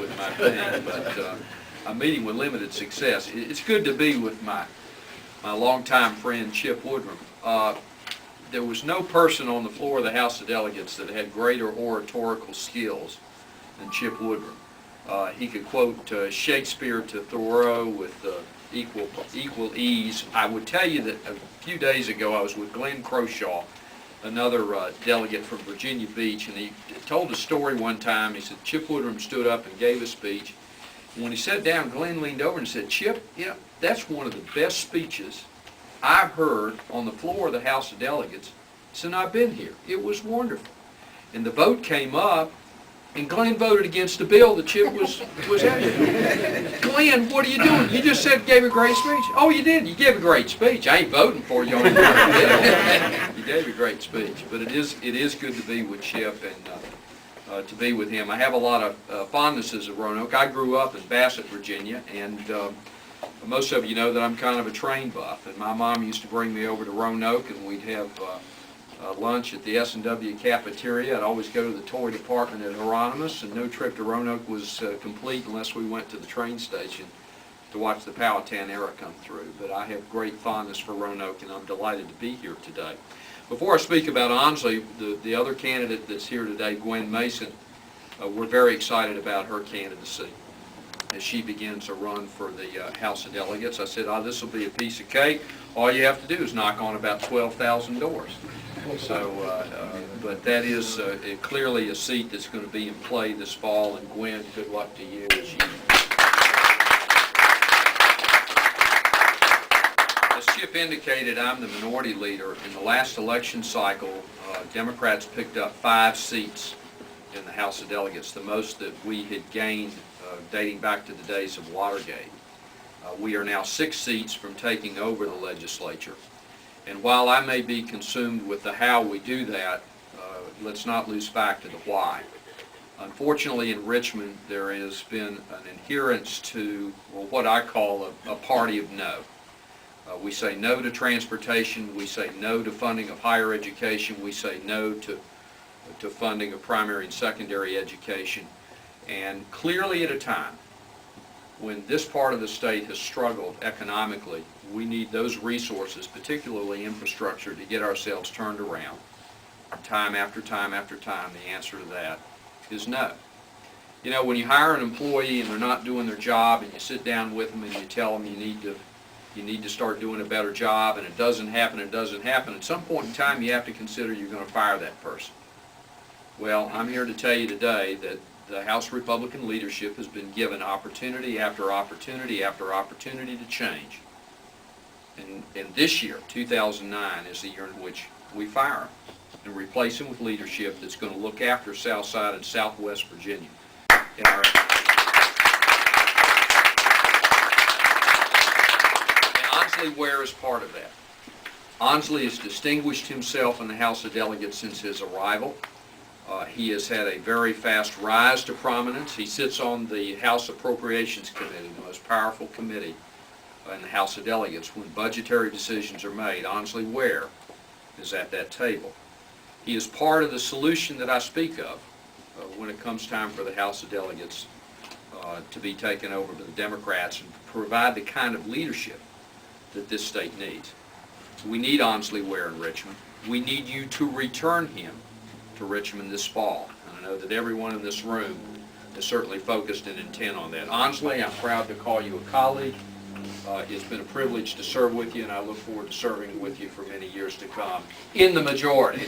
with my thing, but I'm meeting with limited success. It's good to be with my longtime friend Chip Woodrum. There was no person on the floor of the House of Delegates that had greater oratorical skills than Chip Woodrum. He could quote Shakespeare to Thoreau with equal ease. I would tell you that a few days ago I was with Glenn Croshaw, another delegate from Virginia Beach, and he told a story one time. He said Chip Woodrum stood up and gave a speech. And when he sat down, Glenn leaned over and said, "Chip, that's one of the best speeches I've heard on the floor of the House of Delegates since I've been here. It was wonderful." And the vote came up, and Glenn voted against the bill that Chip was having. "Glenn, what are you doing? You just said gave a great speech." "Oh, you did. You gave a great speech. I ain't voting for you on the bill." You gave a great speech. But it is good to be with Chip and to be with him. I have a lot of fondnesses of Roanoke. I grew up in Bassett, Virginia, and most of you know that I'm kind of a train buff. And my mom used to bring me over to Roanoke, and we'd have lunch at the S&W cafeteria. I'd always go to the toy department at Hieronymus, and no trip to Roanoke was complete unless we went to the train station to watch the Powhatan era come through. But I have great fondness for Roanoke, and I'm delighted to be here today. Before I speak about Onzlee, the other candidate that's here today, Gwen Mason, we're very excited about her candidacy as she begins a run for the House of Delegates. I said, this will be a piece of cake. All you have to do is knock on about 12,000 doors. So, but that is clearly a seat that's going to be in play this fall, and Gwen, good luck to you as you. As Chip indicated, I'm the minority leader. In the last election cycle, Democrats picked up 5 seats in the House of Delegates, the most that we had gained dating back to the days of Watergate. We are now 6 seats from taking over the legislature. And while I may be consumed with the how we do that, let's not lose sight of the why. Unfortunately, in Richmond, there has been an adherence to, well, what I call a party of no. We say no to transportation. We say no to funding of higher education. We say no to funding of primary and secondary education. And clearly at a time when this part of the state has struggled economically, we need those resources, particularly infrastructure, to get ourselves turned around. Time after time after time, the answer to that is no. You know, when you hire an employee and they're not doing their job, and you sit down with them and you tell them you need to start doing a better job, and it doesn't happen, at some point in time you have to consider you're going to fire that person. Well, I'm here to tell you today that the House Republican leadership has been given opportunity after opportunity after opportunity to change. And this year, 2009, is the year in which we fire them and replace them with leadership that's going to look after Southside and Southwest Virginia. And Onzlee Ware is part of that. Onzlee has distinguished himself in the House of Delegates since his arrival. He has had a very fast rise to prominence. He sits on the House Appropriations Committee, the most powerful committee in the House of Delegates. When budgetary decisions are made, Onzlee Ware is at that table. He is part of the solution that I speak of when it comes time for the House of Delegates to be taken over to the Democrats and provide the kind of leadership that this state needs. We need Onzlee Ware in Richmond. We need you to return him to Richmond this fall. And I know that everyone in this room is certainly focused and intent on that. Onzlee, I'm proud to call you a colleague. It's been a privilege to serve with you, and I look forward to serving with you for many years to come in the majority.